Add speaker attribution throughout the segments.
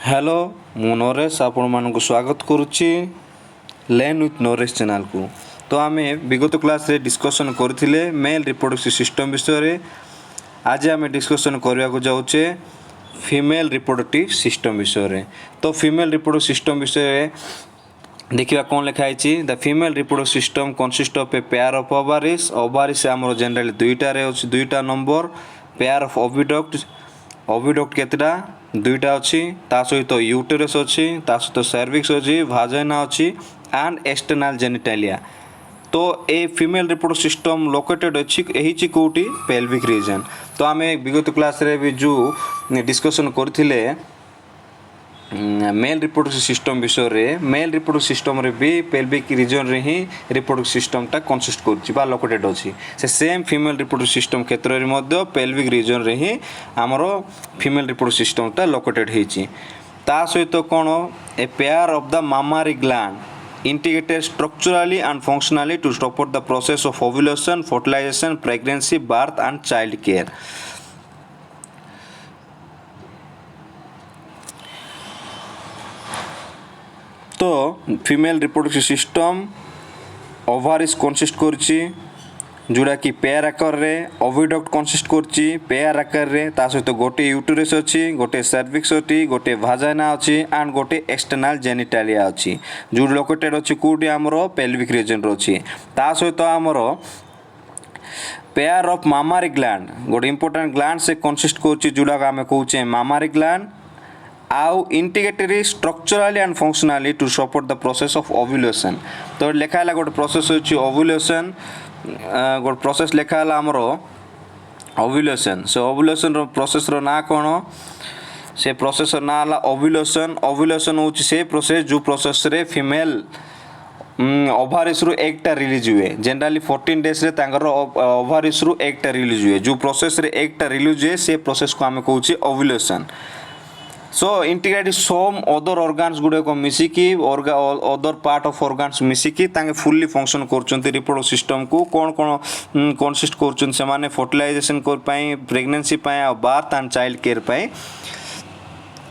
Speaker 1: Hello मु नरेश आपण मानक स्वागत करुच्ची लर्न विथ नरेश चैनल को। तो आम विगत क्लास रे डिस्कशन करथिले मेल रिप्रोडक्टिव सिस्टम विषय रे। आज आम डिस्कशन करने को जाऊे फीमेल रिप्रोडक्टिव सिस्टम विषय रे। तो फीमेल रिप्रोडक्टिव सिस्टम विषय रे देखिए कौन लिखाई। The female reproductive system consist of a pair of ovaries. Ovaries आमर जनरली दुईटा नंबर पेयर ऑफ ओविडक्ट केतेटा दुईटा अच्छी ता सहित यूटेरस अच्छी ता सहित सर्विक्स अच्छी भाजाइना अच्छी एंड एक्सटर्नल जेनिटालिया। तो ए फीमेल रिप्रोडक्टिव सिस्टम लोकेटेड अच्छी कौटी पेल्विक रीजन। तो आम विगत क्लास रे भी जो डिस्कशन करथिले मेल रिप्रोडक्टिव सिस्टम विषय रे। मेल रिप्रोडक्टिव सिस्टम रे भी पेल्विक रीजन रे ही रिप्रोडक्टिव सिस्टम टा कंसिस्ट करछि बा लोकेटेड अछि। से सेम फीमेल रिप्रोडक्टिव सिस्टम क्षेत्र रे मध्य पेल्विक रीजन रे ही हमरो फीमेल रिप्रोडक्टिव सिस्टम टा लोकेटेड हेछि। ता सहित कोन a pair of the mammary gland integrated structurally and functionally to support the process of ovulation, fertilization, pregnancy, birth and child care. तो फीमेल रिप्रोडक्टिव सिस्टम ओवारिस कंसिस्ट करछि जोड़ा कि पेयर आकार रे ओविडक्ट कंसिस्ट करछि पेयर आकार रे ता सहित गोटे यूटेरस अछि गोटे सर्विक्स अछि गोटे भाजाइना अछि एंड गोटे एक्सटर्नल जेनिटालिया अछि जो लोकेटेड अछि कोडी हमरो पेल्विक रीजन रो अछि। ता सहित हमरो पेयर ऑफ मामारी ग्लैंड गोटे इंपोर्टेंट ग्लैंड से कंसिस्ट करछि जोड़ा हमें कहउछे मामारी ग्लैंड आउ integrated structurally and functionally to support the process of ovulation. तो लिखा है गोटे प्रोसेस अछि ओव्यूलेशन गोटे प्रोसेस लिखा है हमरो ओव्यूलेशन। से ओव्यूलेशन रो प्रोसेस रो ना कोन से प्रोसेस रो ना हला ओव्यूलेशन। ओव्यूलेशन होछि से प्रोसेस जो प्रोसेस रे फीमेल ओवारिस रु एकटा रिलीज हुए। जनरली 14 डेज रे तांगर ओवारिस रु एकटा रिलीज हुए। जो प्रोसेस रे एकटा रिलीज हुए से प्रोसेस को हमें कहउछि ओव्यूलेशन। सो इंटीग्रेटेड सम अदर ऑर्गन्स गुडे को मिसिकी अदर पार्ट ऑफ ऑर्गन्स मिसिकी तांगे फुल्ली फंक्शन करचंती रिप्रोडक्टिव सिस्टम को कोन कोन कंसिस्ट करचंती से माने फर्टिलाइजेशन कर पाई प्रेगनेंसी पाई और बर्थ एंड चाइल्ड केयर पाई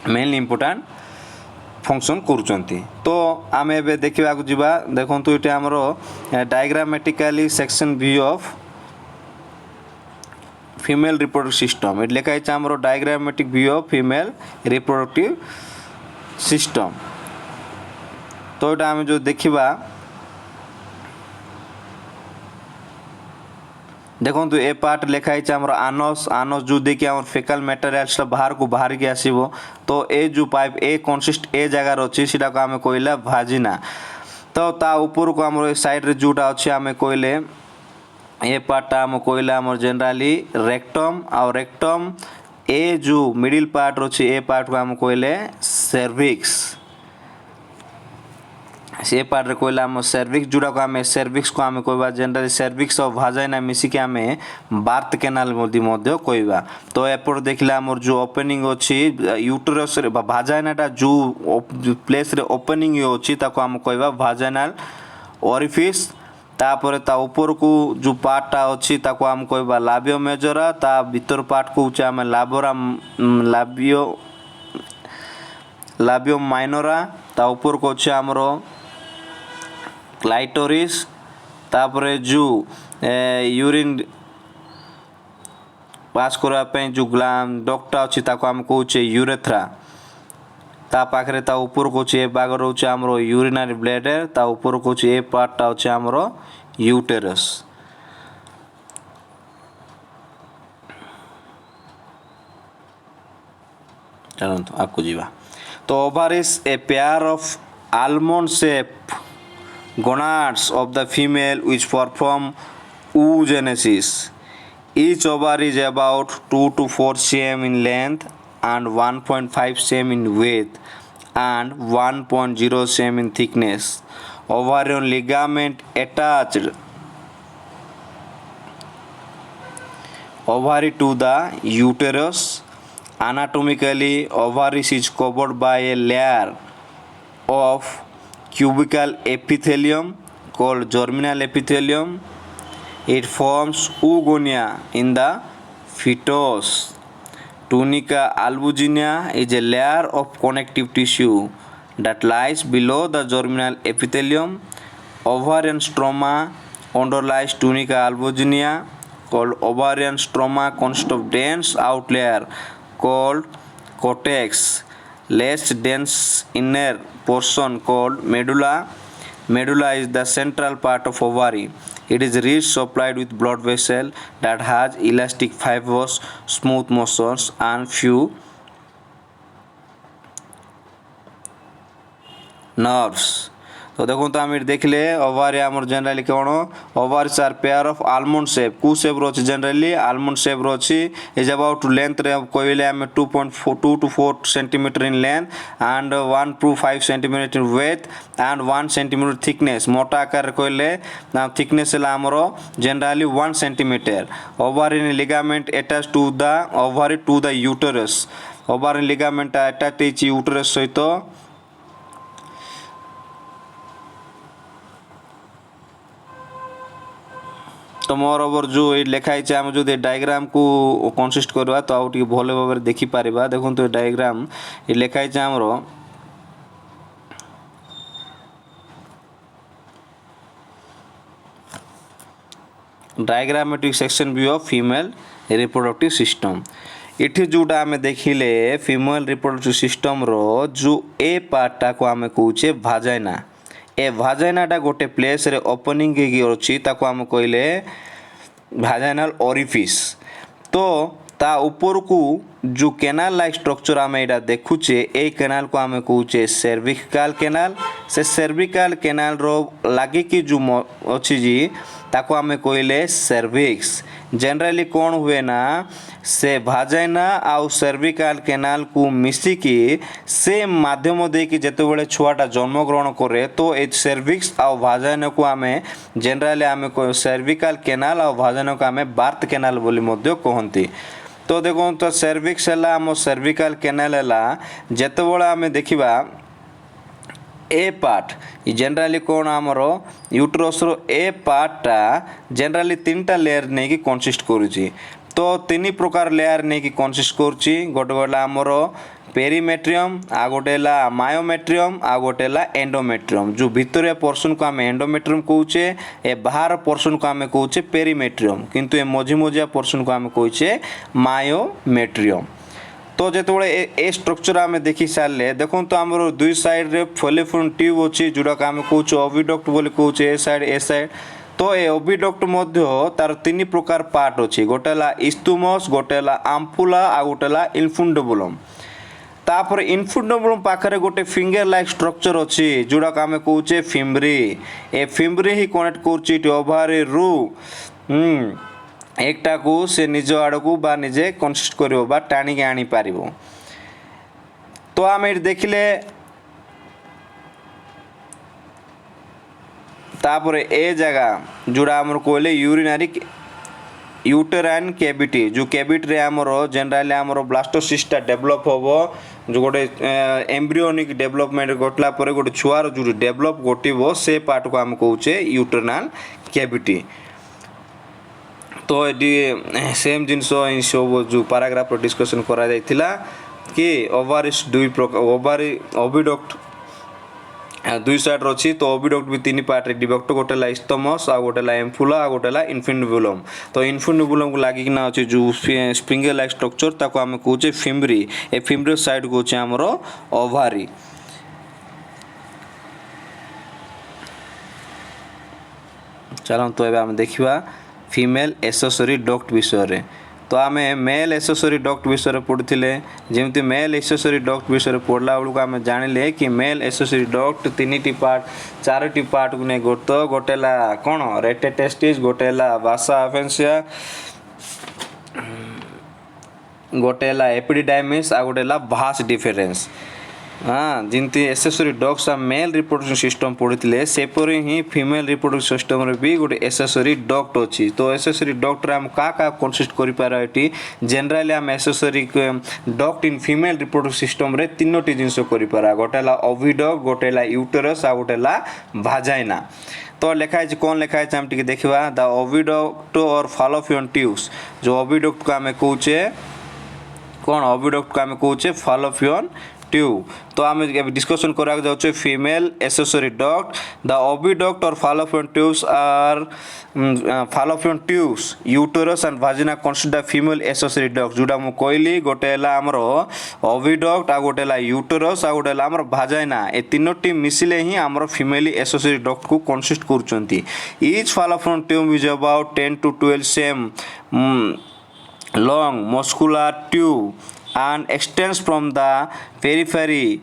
Speaker 1: मेनली इंपोर्टेंट फंक्शन करचंती। तो आम एबे देखिबा को जिबा देखंतु इटे हमरो diagrammatically section view of female reproductive system ये लिखा है हमरो diagrammatic view of female reproductive system. तो एटा हम जो देखिबा देखंतु ए पार्ट लिखा है हमरो आनस आनस जो देखि हमर फेकल मटेरियल्स बाहर को बाहर के आसीबो। तो ए जो पाइप ए कंसिस्ट ए जगह रछि सिटा को हमें कहला भाजिना। तो ता ऊपर को हमरो साइड रे जोटा अछि हमें कहले ए पार्टा हम कहला हमर जनरली रेक्टम और रेक्टम ए जो मिडिल पार्ट रछि ए पार्ट को हम कहले सर्विक्स। से पार्ट रे कहला हम सर्विक्स जोड़ा को हम सर्विक्स को हम कहबा जनरली सर्विक्स और भाजाइना मिसी के हमें बार्थ कैनाल मध्य कहबा। तो एपर देखला हमर जो ओपनिंग अछि यूटेरस रे भाजाइनाटा जो प्लेस रे ओपनिंग अछि ताको हम कहबा भाजाइनल ओरिफिस। तापर ता ऊपर को जो पार्टा अच्छी ताको हम कहबा लाबियो मेजरा ता भीतर पार्ट को उचा हम लाबियो माइनोरा ता ऊपर को अछि हमरो क्लाइटोरिस। तापर जो यूरिन पास करा पे जो ग्लैंड डक्टा अछि ताको हम कहउचे यूरेथ्रा। ता पाखरे ता ऊपर को छे बाग रहउचे हमरो यूरिनरी ब्लैडर ता ऊपर को छे ए पार्टटा अछि हमरो यूटेरस। चलंतु आकु जीवा। तो ovaries a pair of almond shape gonads of the female which perform oogenesis. Each ovary is about 2 to 4 cm in length and 1.5 cm in width and 1.0 cm in thickness. Ovarian ligament attached ovary to the uterus. Anatomically, ovaries is covered by a layer of cubical epithelium called germinal epithelium. It forms oogonia in the fetus. Tunica albuginea is a layer of connective tissue that lies below the germinal epithelium. Ovarian stroma underlies tunica albuginea called ovarian stroma consists of dense outlayer called cortex, less dense inner portion called medulla. Medulla is the central part of ovary. It is rich supplied with blood vessel that has elastic fibers, smooth motions and few nerves. तो देखो तो आम देखले ovary आमर generally कौन ovaries are pair of almond shape कु shape रो generally almond shape रो इज अबाउट लेंथ रे कहले आम 2.2 to 4 centimetre in length and 1 to 5 centimetre in width and 1 centimetre thickness मोटा आकार कहले थिकनेस है आमर generally 1 centimetre ovary ligament attach to the ovary to the uterus ovary ligament attach uterus सहित तो मोर ओवर जो लिखाई आम जो डायग्राम को कंसिस्ट करवा तो आउ भल भाव देखिपर देखो तो डायग्राम ये लिखाई आमर diagrammatic section view of female reproductive system इठी जोटा आम देखिले फीमेल रिप्रोडक्टिव सिस्टम रो जो ए पार्टा को आम कहे भाजाइना ए भाजाइनाटा गोटे प्लेस रे ओपनिंग अच्छी ताको आम कहले भाजाइनाल ओरिफिस तो ता ऊपर को जो केनाल लाइक स्ट्रक्चर आम एटा देखुचे ए केनाल को आम कहे सर्विकल केनाल से सर्विकल केनाल रो लागे कि जो अच्छी जी ताको आम कहले सर्विक्स जनरली कौन हुए ना से भाजाइना आउ सर्विकल केनाल को मिसिकी से माध्यम देकी जेते बेले छुआटा जन्म ग्रहण करे तो ए सर्विक्स आउ भाजाइना को आमे जनरली आमे सर्विकल केनाल आउ भाजाइना को आमे बार्थ केनाल बोली मध्य कहंती तो देखो तो सर्विक्स है आम सर्विकल केनाल है जेते बेले आमे देखिबा ए पार्ट जनरली कौन आमर यूट्रस रो ए पार्टा जनरली 3टा लेयर नहीं कि कंसिस्ट करुची तो 3 प्रकार लेयर नहीं कि कंसिस्ट करुची गोटे गला आमर पेरीमेट्रियम आ गोटे मायोमेट्रियम आ गोटे एंडोमेट्रियम जो भितर पोर्सन को आम एंडोमेट्रियम कहूचे ए बाहर पोर्सन को आम कहूचे पेरीमेट्रियम किंतु ए मझी मझिया पोर्सन को आम कहूचे मायोमेट्रियम तो जिते ए स्ट्रक्चर आम देखी सारे देखो तो आम दुई साइड रे फॉलिफोन ट्यूब अच्छी जोड़ा आम कहे ओविडक्ट बोली कहे ए साइड तो ए ओविडक्ट मध्य तार 3 प्रकार पार्ट अच्छी गोटे इस्तुमस गोटे आम्पुला आ गोटे इनफुंडबुलम तापर इनफुंडबुलम पाखरे गोटे फिंगर लाइक स्ट्रक्चर अच्छी जोड़ा आम कहे फिम्ब्री ए फिम्ब्री ही कनेक्ट कर ओभारी रु एकटा को से निज आड़ को बा निजे कंसिस्ट करिवो बा टाणी के आनी पारिबो तो आम ये देखिले तापर ए जगह जोड़ा आमर कहले यूरिनरी यूटेराइन कैविटी जो कैविटी रे आमर जनरली आमर ब्लास्टोसिस्टा डेवलप होबो जो गोटे एम्ब्रियोनिक डेवलपमेंट घटला पर गोटे छुआर जो डेवलप घटिबो से पार्ट को आम कहूचे यूटेराइनल कैविटी तो ये सेम जिनस सब जो पैराग्राफ डिस्कशन करा जाइथिला कि ओवारिस दुई प्रकार ओवारी ओविडक्ट दुई साइड अच्छी तो ओविडक्ट भी 3 पार्ट रे डिविडक्ट गोटे इस्तमस आ गोटे एम्फुला आ गोटे इनफुंडबुलम तो इनफुंडबुलम को लागिक ना अच्छे जो स्प्रिंगर लाइक स्ट्रक्चर ताको आम कहे फिम्ब्री ए फिम्ब्री साइड को होचे हमर ओवारी चलो तो एबे हम देखिबा फीमेल एसेसरी डक्ट विषय तो आम मेल एसेसरी डक्ट विषय पढ़ुले जमी मेल एसेसरी डक्ट विषय पढ़ला बेलू आम जानिले कि मेल एसेसरी डक्ट 3टी पार्ट 4टी पार्ट को नहीं गोटे कौन रेटेटेस्टिस गोटे वासा एफेंसिया गोटे एपिडिडाइमिस आ गोटे भास डिफरेंस हाँ जमी accessory ducts male reproduction system पढ़ी सेपरी ही फीमेल रिप्रोडक्शन सिस्टम भी गोटे एसेसरी डक्ट अच्छी तो एसेसरी डक्ट आम क्या कंसिस्ट कर जनरली आम accessory duct in female reproduction system रे 3टी जिनस कर गोटे ओविडक्ट गोटे यूटेरस आ गोटे भाजाइना तो लिखाई कौन लिखाई आम टे देखा the oviduct or fallopian tubes जो ओविडक्ट को आम कहे कौन ओविडक्ट को आम कहे फालोपियन ट्यूब। तो आम डिस्कसन करा जाऊे female accessory duct. The oviduct or fallopian tubes are fallopian tubes uterus and vagina consist the female accessory duct. जोटा मु कहली गोटे आमर ओविडक्ट आ गोटे यूटेरस आ गोटे आमर भाजाइना ए तीनोटी मिसिले ही आमर फीमेल एक्सेसरी डक्ट को कन्सिस्ट करछंती। Each fallopian tube is about 10 to 12 cm long muscular tube and extends from the periphery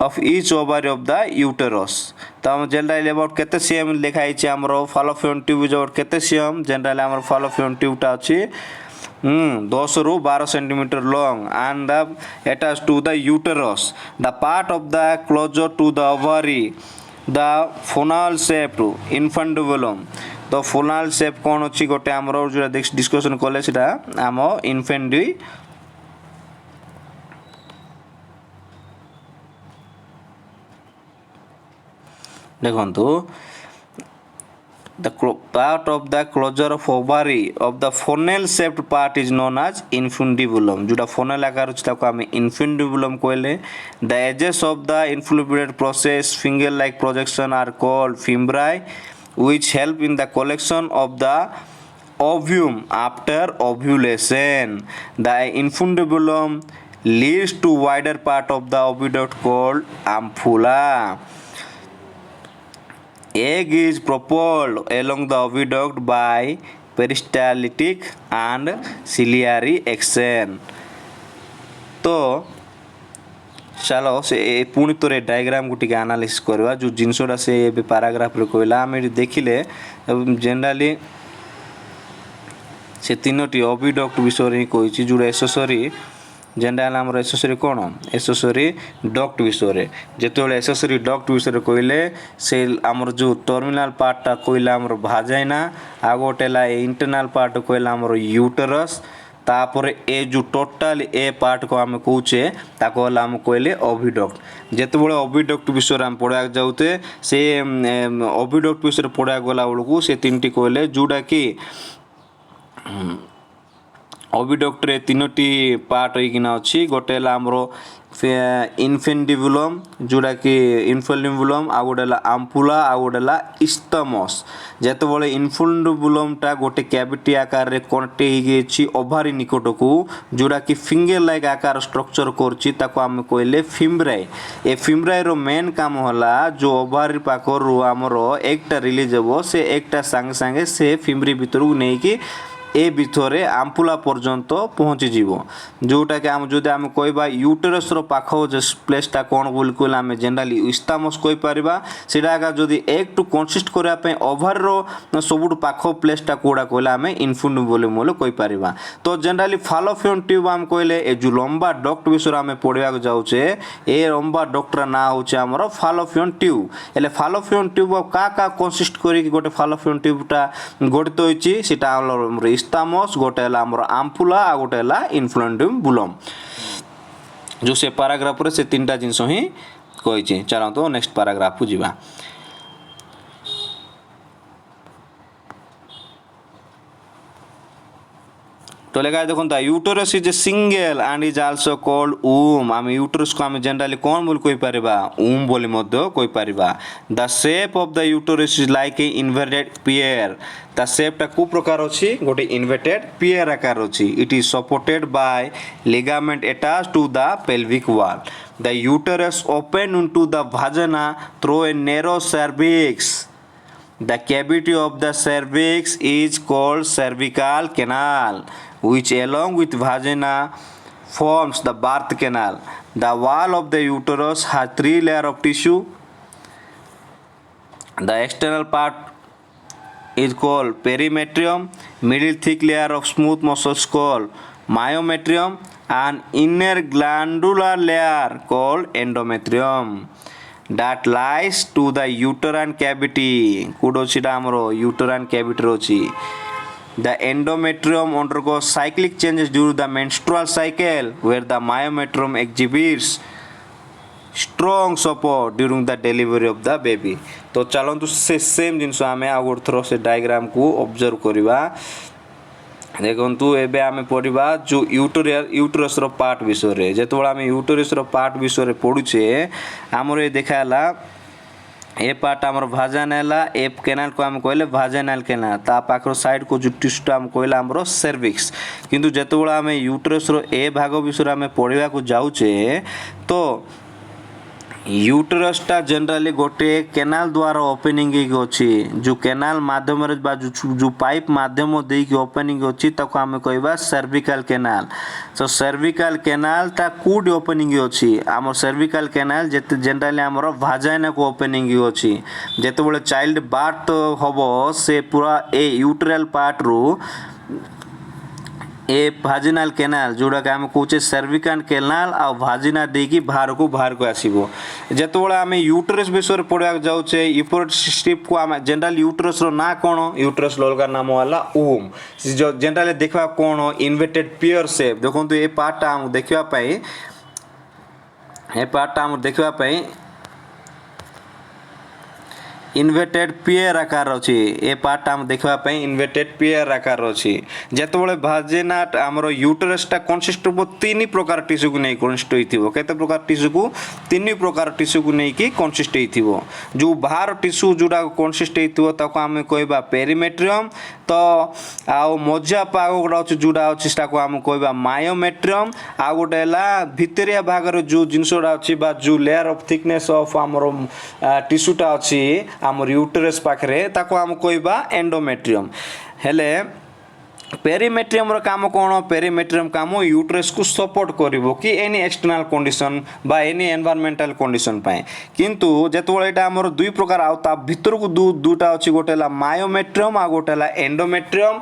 Speaker 1: of each ovary of the uterus। तो हम जनरली अबाउट केते सीएम लिखा है हमरो फालोपियन ट्यूब इज अबाउट केते CM. Generally हमर फालोपियन ट्यूबटा अछि 10 ରୁ 12 centimetre long and attached to the uterus। the part of the closer to the ovary the funnel shaped infundibulum। तो funnel shape कौन अछि गोटे हमरो जो डिस्कशन कले सेटा हम इन्फेंडी देखो the part of the closure of ovary of the funnel shaped part is known as infundibulum। जोटा funnel आकार अछि ताको हम infundibulum कहले। the edges of the infundibulate process finger like projection are called fimbriae which help in the collection of the ovum after ovulation। the infundibulum leads to wider part of the oviduct called ampulla। egg is propelled along the oviduct by peristaltic and ciliary action। तो चलो से पुणी तोरे diagram को टिके analysis करवा जो जिनसोडा से ए पैराग्राफ रे कहला हम देखिले जनरली से तीनोटी ओविडक्ट विषय रे कहिछि जो एक्सेसरी जनरल आमर एक्सेसरी कौन एक्सेसरी डक्ट विषय जेतेबेले एक्सेसरी डक्ट विषय कहले से आमर जो टर्मिनल पार्टटा कहला आमर भाजाइना आ गोटेला इंटरनल पार्ट कहला आमर यूटेरस तापर ए जो टोटल ए पार्ट को आम कहूचे ताको हम कहले ओविडक्ट। जेतेबेले ओविडक्ट विषय आम पढ़ा जाउते से ओविडक्ट विषय पढ़ा गला बेलू से तीनटी कहले जोटा कि ओविडक्ट रे तीनोटी पार्ट होइकिना अछि गोटे हमरो इन्फेंडिबुलम जोटा कि इन्फेंडिबुलम आ गोटेला आम्पुला आ गोटेला इस्तमस। जेतेबेले इन्फेंडिबुलम टा गोटे कैविटी आकार रे कनेक्ट हेगे अछि ओभारी निकट को जोटा कि फिंगर लाइक आकार स्ट्रक्चर करछि ताको हम कहले फिम्ब्राई। ए फिम्ब्राई रो मेन काम होला जो ओभारी पाखर रो हमरो एकटा रिलीज हो से एकटा संगे संगे से फिम्ब्री भीतर को नै कि ए भितरे आम्पुला पर्यंत पहुँची जीवो जोटा कि आम जदि आम कहबा यूटेरस रो पाख जे प्लेसटा कोन बोल कहले आम जनरली इस्तामस कहि परिबा सेटा का जदि एक टू कंसिस्ट करिया पे ओभर रो सबुट पाख प्लेसटा कोडा कहले आम इन्फुंडिबुलम बोले कहि परिबा। तो जनरली फालोपियन ट्यूब आम कहले ए जो लंबा डक्ट विषय आम पढ़िया जाउचे ए लंबा डक्टर ना होचे हमर फालोपियन ट्यूब। एले फालोपियन ट्यूब का कंसिस्ट करी कि गोटे फालोपियन ट्यूबटा गठित होइची सेटा हमर इस्तामस गोटे हमर आम्पुला आ गोटे इन्फुंडिबुलम जो से पैराग्राफ रे से तीनटा जिंस ही कहिछि। चलो तो नेक्स्ट पैराग्राफ को जिबा। तो लेगा देखो the uterus is a single and is also called womb. आम यूटेरस को आम जनरली कौन बोल कहि परिबा वूम बोली मध्य कहि परिबा। The shape of the uterus is like a inverted pear. The शेपटा को प्रकार अछि गोटे इन्वर्टेड पेयर आकार अछि। It is supported by ligament attached to the pelvic wall. The uterus open into the vagina through a narrow cervix। The cavity of the cervix is called cervical canal, which along with vagina forms the birth canal. The wall of the uterus has 3 layers of tissue. The external part is called perimetrium, middle thick layer of smooth muscles called myometrium, and inner glandular layer called endometrium that lies to the uterine cavity। कुडोसीटा हमरो uterine cavity रोची। The endometrium undergoes cyclic changes during the menstrual cycle where the myometrium exhibits strong support during the delivery of the baby। तो चलंतु से same जिंस आमे आ गोट thorough से diagram को observe करबा। ଦେଖନ୍ତୁ ଏବେ ଆମେ ପଢ଼ିବା ଯେଉଁ ୟୁଟରସ୍ର ପାର୍ଟ ବିଷୟରେ। ଯେତେବେଳେ ଆମେ ୟୁଟରସ୍ର ପାର୍ଟ ବିଷୟରେ ପଢ଼ୁଛେ ଆମର ଏ ଦେଖା ହେଲା ए पार्ट आमर भाजानाल ए केनाल को आम कहले भाजानाल केनाल ता पाखर साइड को जो टिश्यू आम कहले आमर सर्विक्स किंतु जेतेबेले आम यूट्रस रो ए भाग विषय आम पढ़ा को जाऊे तो यूटरसटा जनरली गोटे केनाल द्वारा ओपनिंग अच्छी जो केनाल माध्यम जो पाइप माध्यम देकी ओपनिंग अच्छी ताको आम कहवा सर्विकल केनाल। तो सर्विकल केनाल ता कूड ओपनिंग अच्छी आम सर्विकल केनाल जेते जनरली आमर भाजाइना को ओपनिंग अच्छी जेतेबेले चाइल्ड बार्थ हम से पूरा ए यूटरल पार्ट रू ए भाजिनाल केनाल जोड़ा आम कहे सर्विकल केनाल आ भाजिना देकी बाहर को आसो जितेबाला आम यूटरस विषय पढ़ा जाऊे यूपरेट स्ट्रिप को आम जनरल यूटरस ना कौन यूटरस अलग नाम है ओम जनरली देखा कौन इन्वर्टेड पियर शेप देखो ये पार्टा आम देखापी ए पार्टा आम देखापी इन्वर्टेड पियर आकार अच्छी ए पार्ट आम देखापी इन्वर्टेड पियर आकार अच्छी जितेबाला भाजिना आमर यूटरसटा कनसिस्ट ऑफ तीन प्रकार टिश्यू को नहीं कनसिस्ट होते प्रकार टिश्यू को तीन प्रकार टिश्यू को लेकिन कनसिस्ट जो बाहर टिश्यू जोड़ा कनसिस्ट होता आम कहवा पेरीमेट्रियम तो आउ मजा पाग गोटा अच्छे जोड़ा अच्छी आम कहवा मायोमेट्रियम आउ गोटे भितरिया भागर जो जिनसटा अच्छी जो लेयर ऑफ थिकनेस ऑफ आमर टिश्यूटा अच्छी आमर यूटरस पाखे ताको आम कहवा एंडोमेट्रियम हेले पेरीमेट्रियम काम कौन पेरीमेट्रियम काम यूटरस को सपोर्ट करिवो कि एनी एक्सटर्नल कंडीशन बा एनी एनवायरमेंटल कंडीशन पाए किंतु जेतबेले एटा हमर दुई प्रकार आ ता भीतर को दुटा अछि गोटे ला मायोमेट्रियम आ गोटे ला एंडोमेट्रियम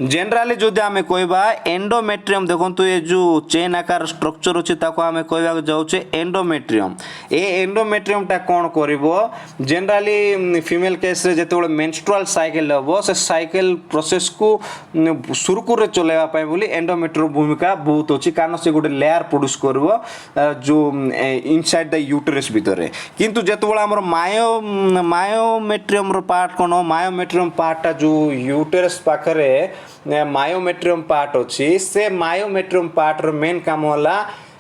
Speaker 1: जनरली जो आम कहवा एंडोमेट्रियम देखो ये जो चेन आकार स्ट्रक्चर अच्छे आम कहवा जाऊे एंडोमेट्रियम ए एंडोमेट्रियमटा कौन कर जनरली फीमेल केस रे जिते मेंस्ट्रुअल साइकिल हम से साइकिल प्रोसेस को सुरखुर चलैवाई बोली एंडोमेट्रियम भूमिका बहुत अच्छी कारण से गोटे लेयर प्रोड्यूस कर जो इनसाइड द यूटरस भितर किंतु जिते आम मायोमेट्रियम पार्ट कौन मायोमेट्रियम पार्टा जो यूटरस पाखे मायोमेट्रियम पार्ट अच्छी से मायोमेट्रियम पार्ट रो मेन काम होला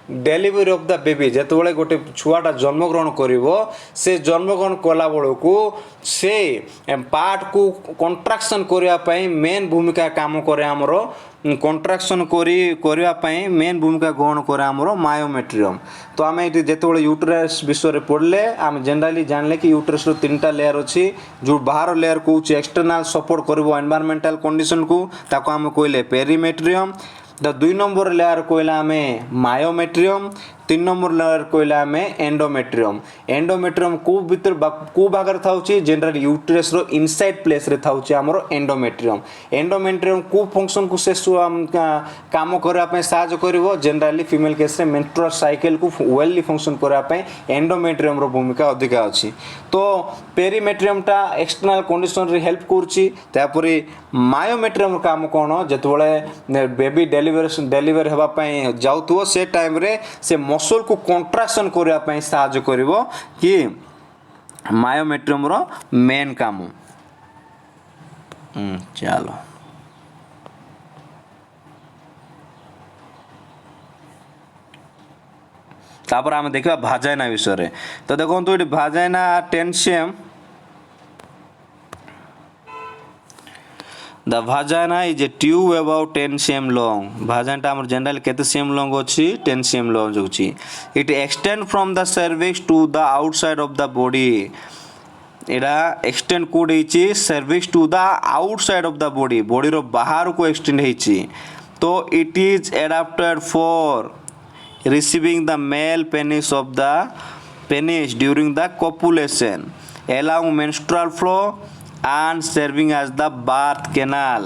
Speaker 1: डेलीवरी ऑफ द बेबी जिते गोटे छुआटा जन्मग्रहण करिवो से जन्मग्रहण कला बेलू से पार्ट को कंट्राक्शन करने मेन भूमिका काम करे आमर कंट्राक्शन करने मेन भूमिका ग्रहण करे आमर मायोमेट्रियम। तो आम ये जिते यूटरस विषय पढ़ले आम जनरली जानले कि यूटरस तीन टा लेयर अच्छी जो बाहर लेयर को एक्सटर्नल सपोर्ट कर एनवायरमेंटल कंडीशन को ताको आम कहले पेरीमेट्रियम द दुई नंबर लेयर कहला आम मायोमेट्रियम तीन नंबर लेयर कहला आम एंडोमेट्रियम एंडोमेट्रियम को भीतर को भागर थाउची जनरल यूटरस रो इनसाइड प्लेस रे थाउची हमरो एंडोमेट्रियम एंडोमेट्रियम को फंक्शन को से काम करबा पे सहायता करिवो जनरली फीमेल केस रे मेंस्ट्रुअल साइकिल को वेलली फंक्शन करबा पे एंडोमेट्रियम रो भूमिका अधिक अछि। तो पेरीमेट्रियम टा एक्सटर्नल कंडीशन रे हेल्प करछि तापरे मायोमेट्रियम काम कोन जतबेले बेबी डेलीवर हेबा पे जाउथो से टाइम रे से मसल को कंट्राक्शन करने साहाय्य करिवो कि मायोमेट्रियम रो मेन काम। चलो तापर आम देखा भाजाइना विषय तो देखो ये भाजाइना 10 cm The vagina is a tube about 10 cm long. Vagina आमर जनरल केते cm long अछि 10 cm long अछि. It extend from the cervix to the outside of the body. एरा extend कोड हेछि cervix to the outside of the body. Body रो बाहर को extend हेछि. तो it is adapted for receiving the male penis of the penis during the copulation, allowing menstrual flow and serving as the birth canal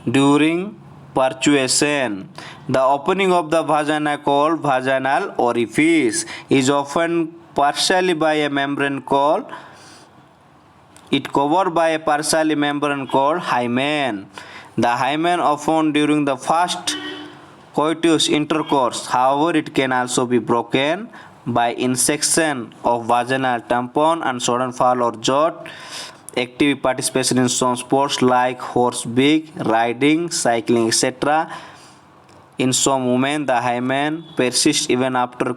Speaker 1: during purchasing. The opening of the vagina called vaginal orifice is often partially by a membrane called covered by a partially membrane called hymen. The hymen often during the first coitus intercourse. However, it can also be broken by insection of vaginal tampon and sudden fall or jot active participation in some sports like horseback riding, cycling, etc. In some women, the hymen persists even after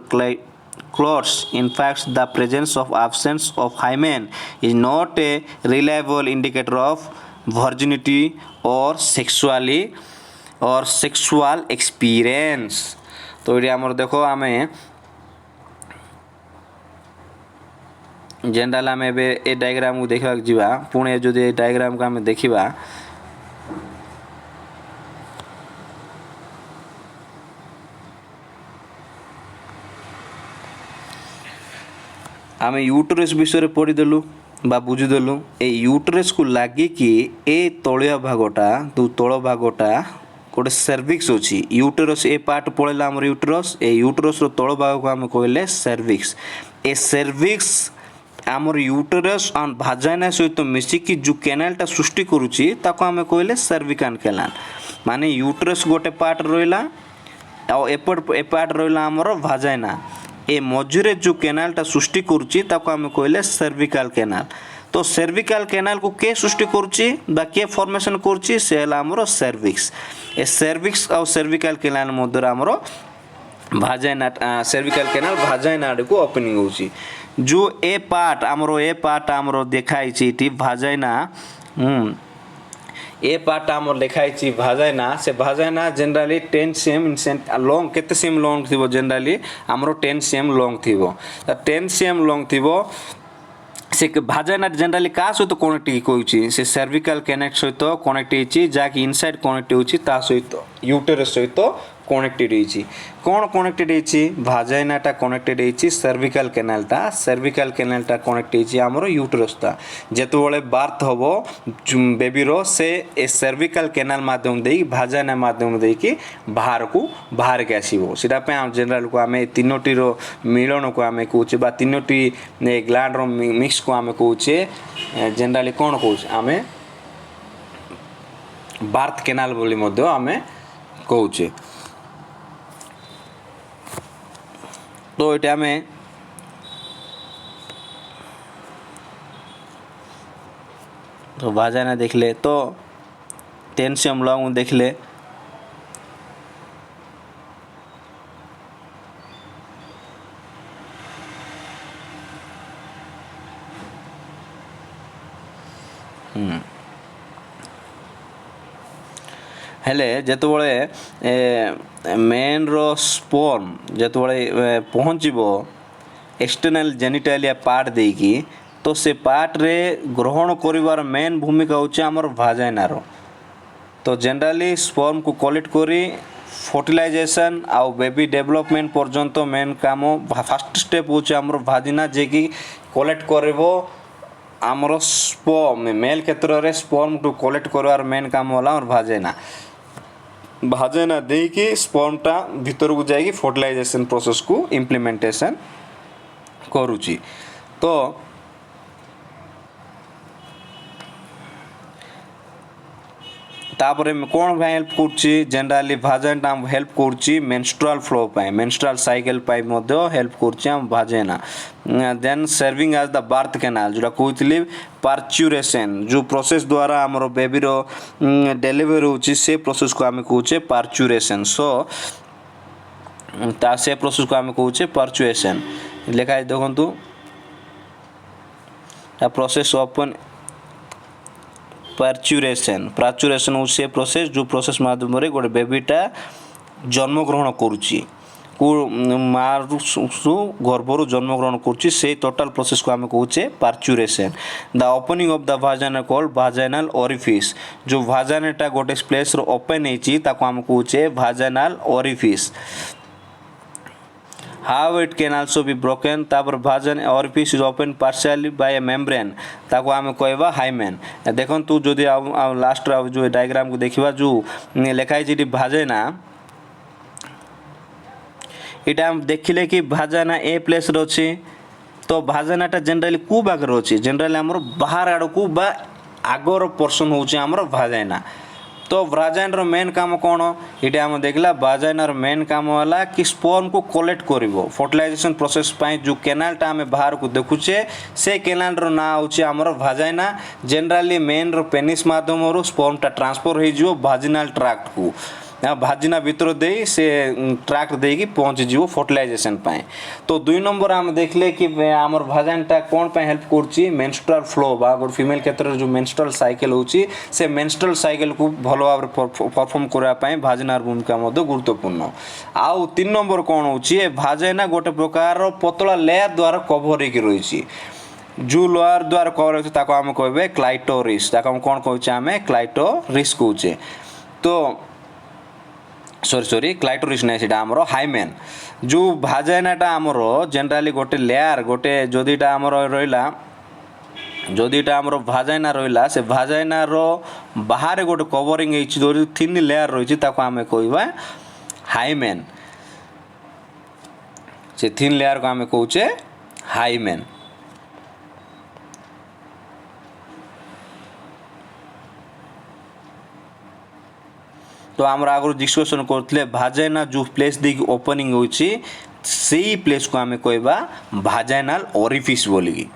Speaker 1: clots. In fact, the presence of absence of hymen is not a reliable indicator of virginity or sexual experience. तो ये आमर देखो आम general आम ए diagram को देखा जा पुणे जो डायग्राम को आम देखा आम यूटरस विषय पढ़ीदेलु बा बुझीदेलु ए यूटरस को लगिकी ए तलिया भागटा जो तल भागटा गोटे सर्विक्स अच्छी यूटरस ए पार्ट पड़ेगा आम यूटरस ए यूटरस तल भाग को आम कहले सर्विक्स ए सर्विक्स आमर यूटरस एंड भाजाइना सहित मिसिकी जो कैनालटा सृष्टि करुच्ची ताको आम कहले सर्विकाल कैनाल माने यूटरस गोटे पार्ट रहा ए पार्ट रहा आमर भाजाइना ए मझे जो कैनालटा सृष्टि करुच्ची ताको आम कहले सर्विकाल कैनाल तो सर्विकाल कैनाल को के सृष्टि करुच्ची बा के फॉर्मेशन करुच्ची से हला आमर सर्विक्स ए सर्विक्स और सर्विकाल कैनाल मध्य आमर भाजाइना सर्विकाल कैनाल भाजाइना आड़ को ओपनिंग होची जो ए पार्ट आमर देखाई भाजाइना ए पार्ट आमर लिखाई भाजाइना से भाजाइना जनरली 10 cm लॉन्ग केते cm लॉन्ग थिबो जनरली आमर 10 cm लॉन्ग थिबो 10 cm लॉन्ग थिबो से भाजाइना जनरली का सहित कनेक्ट होची से सर्विकल कनेक्ट सहित कनेक्ट होची जाकि इनसाइड कनेक्ट होची ता सहित यूटेरस सहित कनेक्टेड होची कौन कनेक्टेड होची भाजाइनाटा कनेक्टेड होची सर्विकल कैनालटा कनेक्ट होची हमरो यूटेरसटा जेतबेले बार्थ हबो बेबी रो से ए सर्विकल कैनाल माध्यम देई भाजाइना माध्यम देई कि बाहर के आसीबो सेटा पे हम जनरल को हमें तीनोटी रो मिलन को हमें कहूचे बा तीनोटी ग्लैंड रो मिक्स को हमें कहूचे जनरली कोन कहूचे हमें बार्थ कैनाल बोली मध्य हमें कहूचे तो ये आम तो भाजाइना देखले तो 10 cm लॉन्ग देखले हेले जेतबेले मेन रो स्पर्म जेतबेले पहुँचबो एक्सटर्नल जेनिटालिया पार्ट देकी तो से पार्ट रे ग्रहण करिवार मेन भूमिका होचे हमर भाजाइना रो तो जनरली स्पर्म को कलेक्ट करी फर्टिलाइजेशन आ बेबी डेवलपमेंट पर्यंत मेन काम फर्स्ट स्टेप होचे हमर भाजिना जे कि कलेक्ट करबो हमर स्पर्म मेल क्षेत्र रे स्पर्म टू कलेक्ट करवार मेन काम होला हमर भाजाइना देकी स्पर्मटा भीतर को जाएगी फर्टिलाइजेशन प्रोसेस को इम्प्लीमेंटेशन करुची तो तापर कौन हेल्प करछि जनरली भाजाइना हेल्प करछि मेंस्ट्रुअल फ्लो पाए मेंस्ट्रुअल साइकिल पाए मध्य हेल्प करछि हम vagina then serving as the birth canal जोटा कहतली पार्चुरेशन जो प्रोसेस द्वारा हमर बेबी रो डिलीवरी होछि से प्रोसेस को हम कहूचे पार्चुरेशन सो ता से प्रोसेस को हम कहूचे पार्चुएशन लिखा है देखंतु ता प्रोसेस ओपन पार्चुरेशन हो से प्रोसेस जो प्रोसेस माध्यम रे गोटे बेबीटा जन्म ग्रहण करुच्ची मार गर्भर जन्म ग्रहण करुच्ची से टोटल प्रोसेस को आम कहूचे parturition the opening of the vagina called vaginal orifice जो भाजाइनाटा गोटे प्लेस रो ओपन हेची ताको आम कहूचे vaginal orifice how it can also be broken तापर भाजन orifice is opened partially by a membrane ताको आम कहवा hymen देखन तू जदि लास्ट जो डायग्राम को देखिबा जो लिखाई जे भाजाइना इटा हम देखिले कि भाजाइना ए प्लेस रो अछि तो भाजाइनाटा जनरली को बाग रो अछि जनरली हमर बाहर आड़ को बा आगर पोर्शन होछि हमर भाजाइना तो भाजाइन रो मेन काम कौन ये आम देखला भाजाइन मेन काम है कि स्पर्म को कलेक्ट कर फर्टिलाइजेशन प्रोसेस जो केनालटा आम बाहर को देखुचे से केनाल रो ना होची हमर भाजाइना जनरली मेन रो पेनिस माध्यम स्पर्मटा ट्रांसफर हो भाजिनाल ट्रैक्ट को भाजिना भितर दे से ट्रैक्ट देकी पहुँची जीव फर्टिलाइजेशन पाए। तो 2 नंबर आम देखले कि आमर भाजाइनटा कौन पे हेल्प करछि मेंस्ट्रुअल फ्लो बा फीमेल क्षेत्र में जो मेंस्ट्रुअल साइकिल होछि से मेंस्ट्रुअल साइकिल को भलो भाव परफॉर्म करबा पई भाजिनार भूमिका मध्य गुरुत्वपूर्ण। आउ 3 नंबर कौन होछि भाजाइना गोटे प्रकार पतला लेयर द्वारा कवर होकर रही जो लेयर द्वारा कवर होछि ताको हम कहबे क्लाइटोरिस ताको हम कौन कहछे आमे क्लाइटोरिस कहछे। तो सॉरी क्लाइटोरिस नहीं सीटा आमर हाइमेन जो भाजाइनाटा आमर जनरली गोटे लेयर गोटे जदिटा आमर रहिला जदिटा आमर भाजाइना रहिला से भाजाइना रो बाहर गोटे कवरिंग होइछि जो थिन लेयर रहिछि ताको आमे कहबा हाइमेन से थिन लेयर को आमे कहउचे हाइमेन। तो आम आगु डिस्कसन करते भाजाइना जो प्लेस दी ओपनिंग होची से प्लेस को आमे कहबा भाजाइनाल ओरिफिस बोलिकी।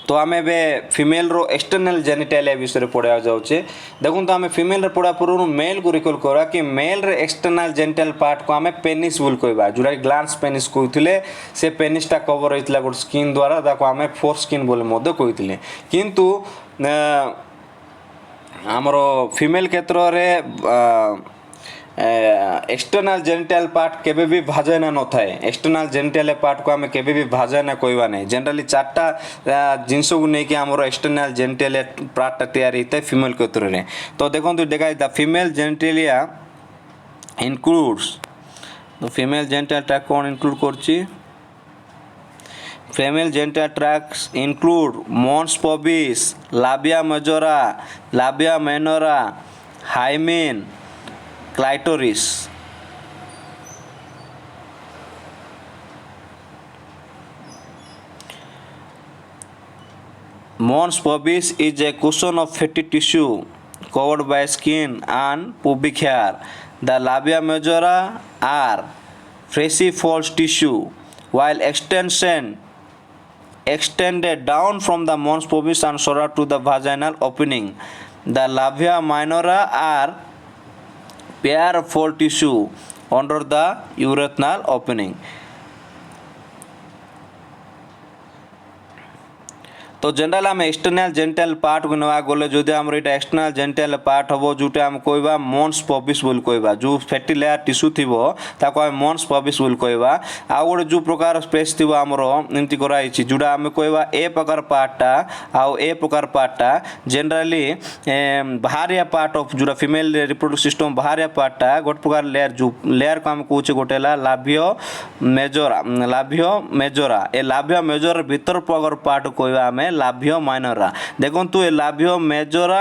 Speaker 1: तो आम ए फीमेल रो एक्सटर्नल जेनिटालिया विषय पढ़ा जाऊे देखो तो आम फीमेल रे पढ़ा पूर्व मेल को रिकॉल करा कि मेल रे एक्सटर्नल जेनिटल पार्ट को आम पेनिस बोल कहबा जोटा ग्लांस पेनिस कहते से पेनिसटा कवर होता गोटे स्किन द्वारा ताको आम फोर स्किन बोले कहते किंतु आमर फीमेल क्षेत्र में एक्सटर्नल जेनिटल पार्ट केबे भी भाजाइना न थाए एक्सटर्नल जेनिटल पार्ट को आम केबे भी भाजाइना कहवा नहीं जनरली 4टा जिनस को लेकिन आमर एक्सटर्नल जेनिटल पार्टा तैयारी होता है फीमेल क्षेत्र में। तो देखो देखा द फीमेल जेनिटलिया इनक्लूड्स तो फीमेल जेनिटल ट्रैक्ट कौन इनक्लूड करछि female genital tracts include mons pubis labia majora labia minora hymen clitoris. Mons pubis is a cushion of fatty tissue covered by skin and pubic hair. The labia majora are fleshy false tissue, while extended down from the mons pubis and surrounded to the vaginal opening. The labia minora are pair of fold tissue under the urethral opening. तो general आम external genital part को नवा गले जो आम external genital part हम जोटा आम कहवा मॉन्स पबिस बोल कहवा जो फैटी लेयर टिश्यू थी ताको आम मॉन्स पबिस बोल कहवा आ गोटे जो प्रकार स्पेस थी आमर एमती कराई जोटा आम कहवा ए प्रकार पार्टा आउ ए प्रकार पार्टा जनरली बाहरिया पार्ट ऑफ जोटा फीमेल रिप्रोडक्टिव सिस्टम बाहरिया पार्टा गोटे प्रकार लेयर जो लेयर को आम कहे गोटे लाभियो मेजोरा ए लाभियो मेजोर भीतर प्रकार पार्ट कहवा आम लाभियो माइनोरा। देखो ए लाभियो मेजोरा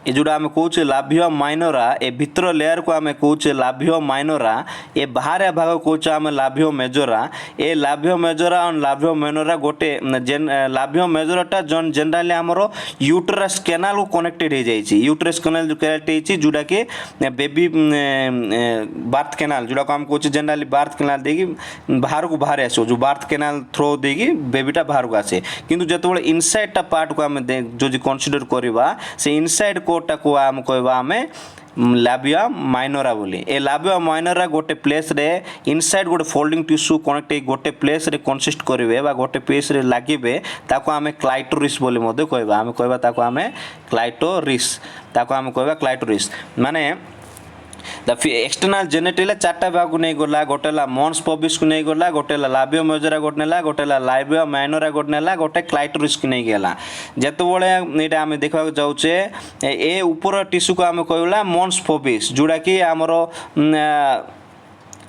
Speaker 1: ये जोड़ा आम कहे लाभियो माइनोरा ए भितर लेयर को आम कहे लाभियो माइनोरा ए बाहर भाग कहे आम लाभियो मेजोरा ए लाभियो मेजोरा और लाभियो माइनोरा गोटे लाभियो मेजोराटा जनरली आमर यूटेरस कैनाल को कनेक्टेड हो जाए यूटेरस कैनाल जो कनेक्ट जोटा कि बेबी बार्थ कैनाल जोटा को आम कहे जनरली बार्थ कैनाल देकी बाहर को बाहर आस जो बार्थ कैनाल थ्रो देकी बेबीटा बाहर को आसे किंतु जिते इनसाइडटा पार्ट को आम जो कनसीडर करवा से इनसाइड कोटा को आम कहवा आम लाबिया माइनोरा बोली ए लाबिया माइनोरा गोटे प्लेस रे इनसाइड गोटे फोल्डिंग टिश्यू कनेक्ट गोटे प्लेस रे कंसिस्ट करेंगे गोटे प्लेस रे लागिबे ताको आम क्लाइटोरिस बोली मध्य कहवा आम कहवा ताको आम क्लाइटोरिस ताको आम कहवा क्लाइटोरिस माने द एक्सटर्नल जेनिटल 4टा भाग को नहीं गला गोटे मॉन्स पबिस को नहीं गला गोटे लाबियो मेजोरा गोटे नेला गोटे लाबियो माइनोरा गोटे नेला गोटे क्लाइटोरिस को नहीं गला जेतबेले एटा आम देखा जाऊे ए ऊपर टिश्यू को आम कहला मॉन्स पबिस जोड़ा कि आमर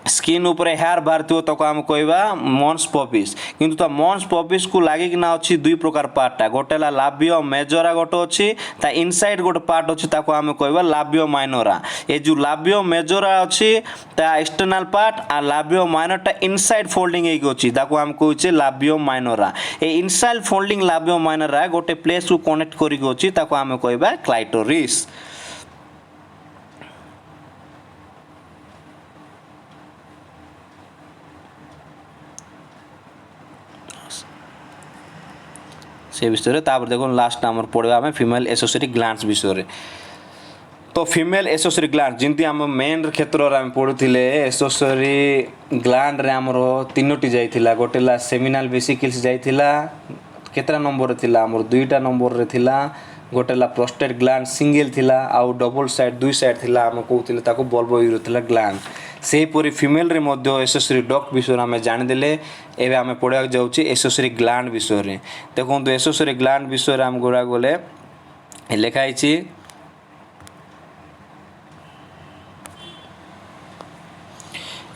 Speaker 1: स्किन उपरे हेयर बाहर ताको आम कहवा मन्स पपिस किंतु ता मन्स पपिस को लागिकिना अच्छी दुई प्रकार पार्टा गोटे लाबियो मेजरा गोटे अच्छी ता इनसाइड गोटे पार्ट अच्छी ताको आम कहवा लाबियो माइनोरा ये जो लाबियो मेजरा अच्छी ता एक्सटर्नल पार्ट आ लाबियो माइनरटा इनसाइड फोल्डिंग होगी अच्छी ताको आम कहूचे लाबियो माइनोरा ए इनसाइड फोल्डिंग लाबियो माइनोरा गोटे प्लेस को कनेक्ट करिक अच्छी ताको आम कहवा क्लाइटोरिस। से विषय तापर देखो लास्ट आमर पढ़ा आम फीमेल एसोसरी ग्लैंड्स विषय तो फीमेल एसोसरी ग्लैंड जमी आम मेन क्षेत्र में पढ़ुले एसोसरी ग्लैंड रे आमर तीनोटी जाइला गोटे सेमिनाल वेसिकल्स जाइला केतरा नंबर रे आमर दुईटा नंबर रे थिला गोटे प्रोस्टेट ग्लैंड सिंगल थिला आउ डबल साइड दुई साइड थिला आम कहते ताको बल्ब यूरोथिला ग्लैंड सेहीपरि फिमेल रे मध्य एसोसरी डक्ट विषय आम जानीदे एवं आम पढ़ा जाऊँ एसोसरी ग्लैंड विषय देखो एसोसरी ग्लैंड विषय आम गुड़ा गले लिखाई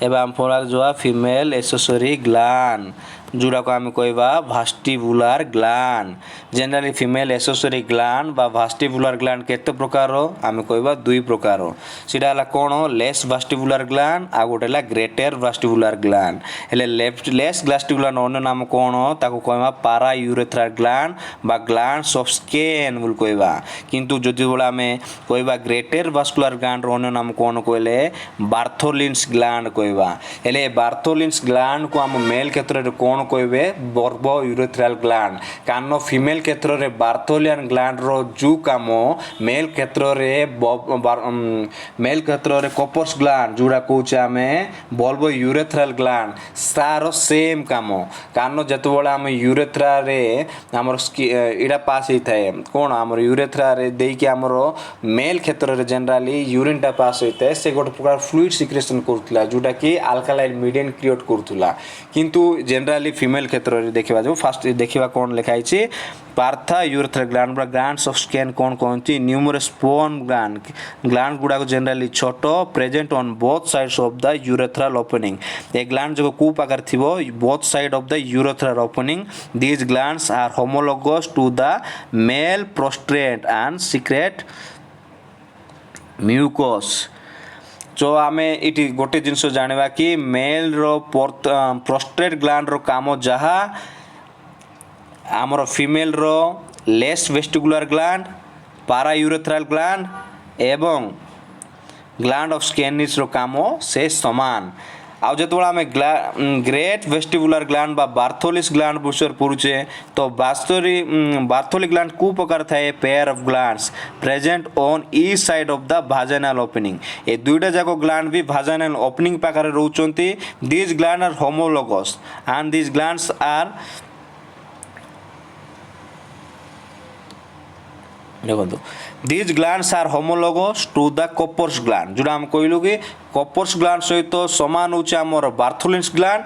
Speaker 1: एवं आम पढ़ा जो फीमेल एसोसरी ग्लैंड जोड़ा को आम कहवा भास्टिबुलार ग्लैंड जनरली फीमेल एसोसरी ग्लैंड बा भास्टिबुलार ग्लैंड केते प्रकार आम कहवा दुई प्रकार सीटा हला कोन लेस भास्टिबुलार ग्लैंड आ गोटे हला ग्रेटर भास्टिबुलार ग्लैंड हेले लेस भास्टिबुलार अन्य नाम कोन ताको कहवा पारा यूरेथ्रल ग्लैंड बा ग्लैंड्स ऑफ स्किन बोल कहवा किंतु जदि बोला आम कहवा ग्रेटर भास्कुलर ग्लैंड अन्य नाम कोन कहले बार्थोलिन्स ग्लैंड कहवा हेले बार्थोलिन्स ग्लैंड को आम मेल क्षेत्र रे कोन कहबे बर्ब यूरेथ्रल ग्लैंड कारण फीमेल क्षेत्र रे बार्थोलियन ग्लैंड रो जो काम मेल क्षेत्र रे कॉपर्स ग्लैंड जोड़ा कहूचे आम बल्ब यूरेथ्रल ग्लैंड सार सेम काम कारण जितेबाला आम यूरेथ्रा रे आमर इटा पास होता है कौन आम यूरेथ्रा रे देकी आमर मेल क्षेत्र रे जनरली यूरिनटा पास होता है से गोटे प्रकार फ्लूइड सिक्रेशन करूला जोटा कि अल्कालाइन मीडियम क्रिएट करूला किंतु जनरली फीमेल क्षेत्र में देखा जो फास्ट देखा कौन लिखाई para urethral gland glands of Skene कौन कहते न्यूमरस स्पोन ग्लैंड गुड़ा जनरली छोट present on both sides of the urethral opening ए ग्लैंड जो कौ पाकर थी both side of the urethral opening these glands are homologous to the male prostate and secrete mucus जो आम ये गोटे जिनस जाना कि मेल रो प्रोस्टेट ग्लैंड रो काम जहा आमर फीमेल रो लेस वेस्टिकुलर ग्लैंड पारा यूरेथ्रल ग्लैंड एवं ग्लैंड ऑफ स्किनिस रो काम से समान आउ जो आम ग्रेट वेस्टिबुलर ग्लैंड बा बार्थोलिस ग्लैंड विषय पढ़ुचे तो बार्थोलिक ग्लैंड को प्रकार थाए pair of glands present on each side of the vaginal opening ए दुईटा जाक ग्लैंड भी भाजाइनल ओपनिंग पाखरे रोचंती these gland are homologous and these glands are देखो these glands are homologous to the Cowper's gland जोड़ा हम कहलु कि कॉपर्स ग्लैंड सहित समान होचे हमर बार्थोलिन्स ग्लैंड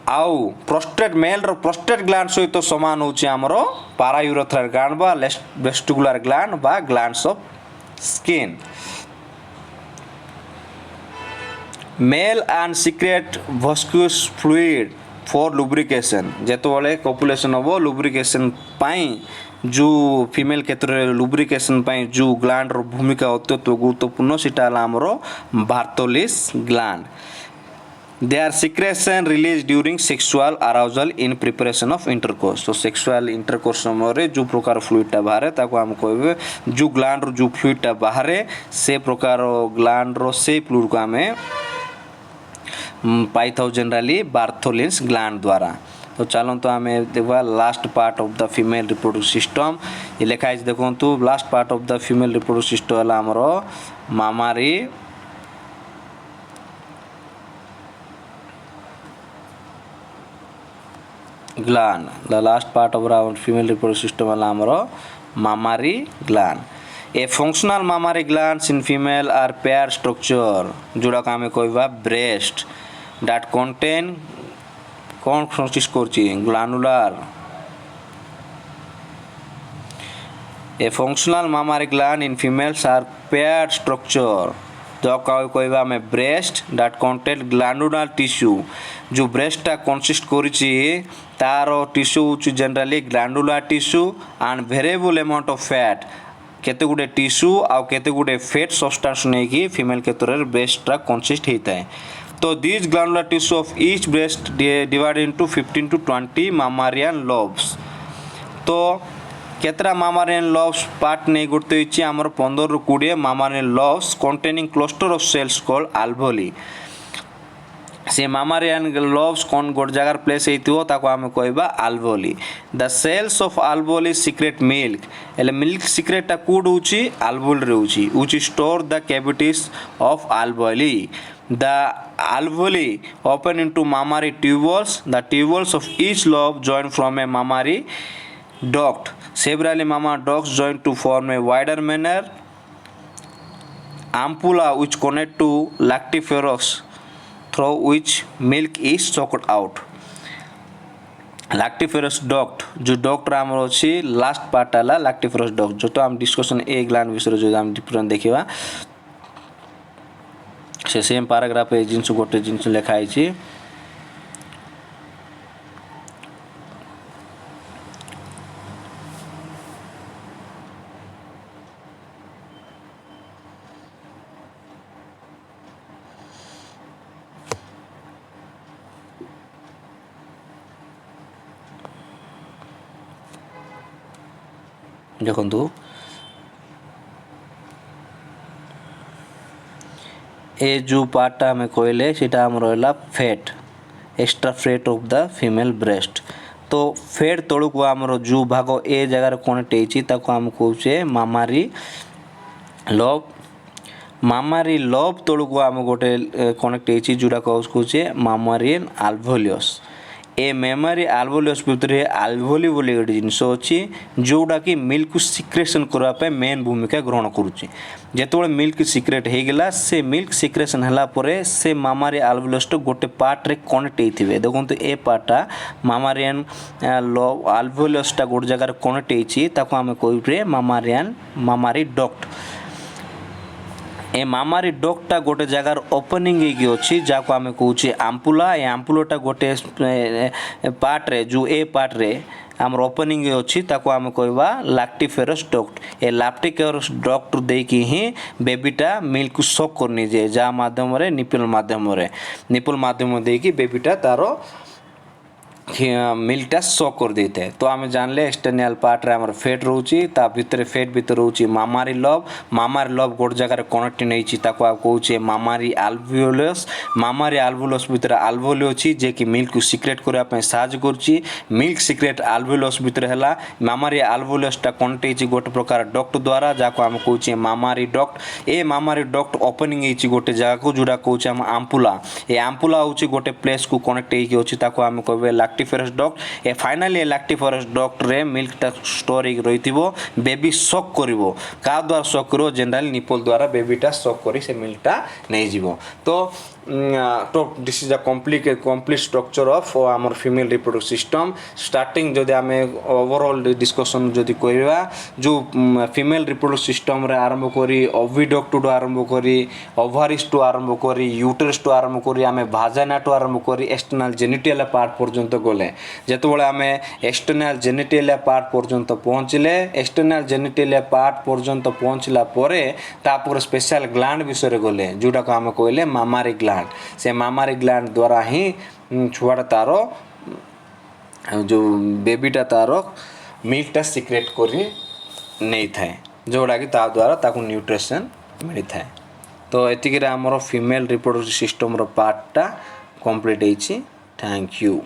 Speaker 1: आउ प्रोस्टेट मेल रो प्रोस्टेट ग्लैंड सहित समान होचे हमर पारायूरेथ्रल ग्लैंड बा वेस्टिकुलर ग्लैंड बा glands of Skene male and secrete viscous fluid for lubrication जेतोले कॉपुलेशन हो लुब्रिकेशन पाई जो फीमेल क्षेत्र में लुब्रिकेशन जो ग्लैंड रो भूमिका अत्यंत गुरुत्वपूर्ण सीटा आमर Bartholin's gland they are secretion release during sexual arousal in preparation of intercourse तो सेक्सुअल इंटरकोर्स समय जो प्रकार फ्लूइडटा बाहर ताको आम कहबे जो ग्लैंड रो जो फ्लूइडटा बाहर से प्रकार ग्लैंड रो से फ्लूइड को आम पाई था जनरली बार्थोलिन्स ग्लैंड द्वारा तो चलते आम देखा last part of the female reproductive system ये लिखाई देखो last part of the female reproductive system है आमर mammary gland the last part of our female reproductive system है आमर mammary gland a functional mammary glands in female are pair structure जोड़ा आम कहवा ब्रेस्ट दैट कंटेन कौन consist करछि glandular a functional mammary gland in females are paired structure तो कहवा आम breast that contain glandular tissue जो ब्रेस्टा कंसिस्ट करिछि तार टिश्यू हूँ generally glandular tissue and variable amount of fat केते गुडे टिश्यू आउ केते गुडे फैट सब्सटेंस नहीं कि फीमेल क्षेत्र में ब्रेस्टा कंसिस्ट होता है। तो this glandular tissue of each breast divide into 15 to 20 mammary lobes. तो केतरा मामारियन लोब्स पार्ट नहीं गुर्ते होइछि हमर 15 ରୁ 20 mammary lobes containing cluster of cells called alveoli. से मामारियन लोब्स कौन गोट जगार प्लेस होइतिबो ताको हम कहबा alveoli. The cells of alveoli secrete milk एले मिल्क सीक्रेट ता कोड होछि अल्वेओली होछि which store the cavities of alveoli. The alveoli open into mammary tubules. The tubules of each lobe join from a mammary duct. Several mammary ducts join to form a wider manner ampulla which connect to lactiferous through which milk is sucked out. Lactiferous duct जो duct आमर अच्छी last part है lactiferous duct जो तो हम discussion ए gland विषय जो हम डिफरेंट देखा से सेम पैराग्राफ जिनस गोटे जिनस लिखाई देखु ए जो पार्टा आम कहले सीटा आम रहा fat extra fat of the female breast. तो फैट तलू को आमर जो भाग ए जगार कनेक्ट होती आम कहे मामारी लव। मामारी लव तलू को आम गोटे कनेक्ट होती जोटा कहे मामारियन अल्वेओलस। ए मेमोरी अल्वेओलस भितर अल्वेओली बोली गोटे जिनस अच्छी जोटा कि मिल्क सिक्रेशन करने मेन भूमिका ग्रहण करुच्ची। जिते मिल्क सिक्रेट हो गला से मिल्क सिक्रेशन है से मामारी अल्वेओलस गोटे पार्ट रे कनेक्ट होते देखो ए पार्टा मामारियन अल्वेओलसटा गोटे जगार कनेक्ट होती आम कहे मामारी डक्ट। ए मामारी डक्टा गोटे जगार ओपनिंग होगी जहाँ आम कहे आम्पुला। ए आम्पुलाटा गोटे पार्ट रे जो ए पार्ट रे आमर ओपनिंग अच्छी आम कहवा लैक्टिफेरस डक्ट। ए लैक्टिफेरस डक्ट देकी ही बेबीटा मिल्क सक करनी जाए जहाँ माध्यम निपल माध्यम देकी बेबीटा तार मिल्कटा सक कर देते हैं। तो आम जानले एक्सटर्नल पार्ट रे आमर फैट रोची ता भितर फैट भितर रोची मामारी लव गोटे जगार कनेक्ट नहीं कहे मामारी अल्वेओलस। मामारी अल्वेओलस भितर अल्वेओली अच्छी जे कि मिल्क सिक्रेट करने साहाय्य करुच्ची। मिल्क सिक्रेट अल्वेओलस भितर है मामारी अल्वेओलसटा कनेक्ट होती गोटे प्रकार डक्ट द्वारा जहाँ आम कहे मामारी डक्ट। ए मामारी डक्ट ओपनिंग होती गोटे जगह को जोटा कहे आम आम्पुला। ए आम्पुला हूँ गोटे प्लेस को कनेक्ट होती आम कहे लैक्टिफेरस डक्ट। ए फाइनली लैक्टिफेरस डक्ट रे मिल्कटा स्टोर रही बेबी सक करिवो का द्वारा सक करो जनरली निपल द्वारा बेबीटा सक करी से मिल्कटा नहीं जीवो। तो this is a complete structure of आमर फीमेल रिप्रोडक्टिव सिस्टम। स्टार्टिंग जदि आम ओवरऑल डिस्कशन जदि करवा जो फीमेल रिप्रोडक्टिव सिस्टम रे आरंभ करी ओविडक्ट टू आरंभ करी ओवारिस टू आरंभ करी यूटेरस टू आरंभ करी आम भाजाना टू आरंभ करी एक्सटर्नल जेनिटल पार्ट पर्यंत गले जिते आम एक्सटर्नल जेनिटल पार्ट पर्यंत पहुँचले एक्सटर्नल जेनिटल पार्ट पर्यंत पहुँचला तापर स्पेशल ग्लैंड विषय गले जोटा को आम कहले मामारी ग्लैंड। से मामारी ग्लैंड द्वारा ही छुआटा तार जो बेबीटा तार मिल्कटा सिक्रेट कर नहीं थाए जोड़ा कि द्वारा ताकू न्यूट्रिशन मिली थाए। तो एतिक आमर फीमेल रिप्रोडक्टिव सिस्टम पार्टटा कंप्लीट होइछि। Thank you.